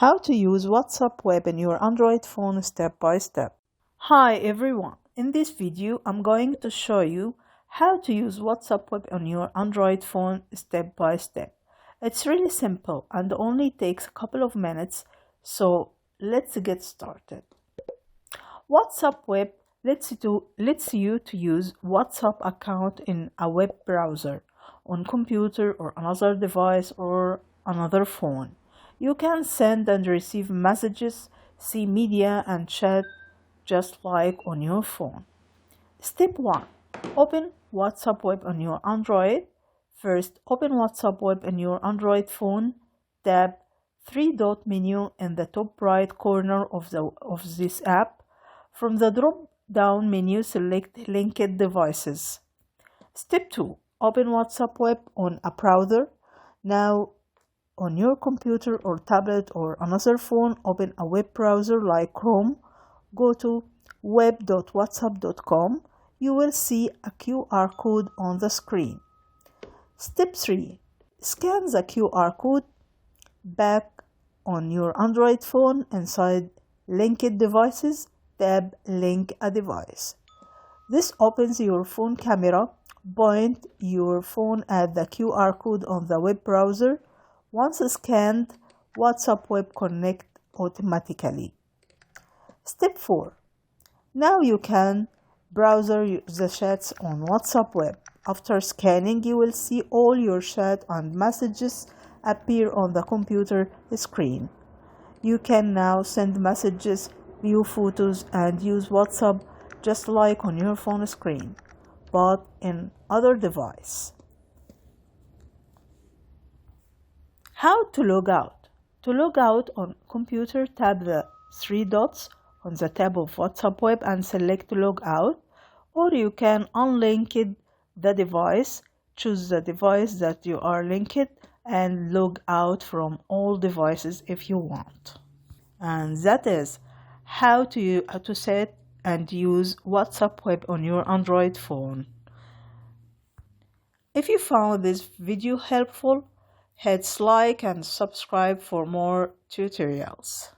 How to use WhatsApp Web in your Android phone step by step. Hi everyone, in this video I'm going to show you how to use WhatsApp Web on your Android phone step by step. It's really simple and only takes a couple of minutes, so let's get started. WhatsApp Web lets you to use WhatsApp account in a web browser on computer or another device or another phone. You can send and receive messages, see media and chat just like on your phone. Step 1. Open WhatsApp Web on your Android. First, open WhatsApp Web in your Android phone. Tap three-dot menu in the top right corner of this app. From the drop-down menu, select linked devices. Step 2. Open WhatsApp Web on a browser. Now, on your computer or tablet or another phone, open a web browser like Chrome. Go to web.whatsapp.com. You will see a QR code on the screen. Step 3. Scan the QR code back on your Android phone. Inside linked devices, tap Link a device. This opens your phone camera. Point your phone at the QR code on the web browser. Once scanned, WhatsApp Web connect automatically. Step 4. Now you can browse the chats on WhatsApp Web. After scanning, you will see all your chat and messages appear on the computer screen. You can now send messages, view photos, and use WhatsApp just like on your phone screen, but in other device. How to log out? To log out on computer, tap the three dots on the tab of WhatsApp Web and select log out, or you can unlink the device, choose the device that you are linked and log out from all devices if you want. And that is how to set and use WhatsApp Web on your Android phone. If you found this video helpful, hit like and subscribe for more tutorials.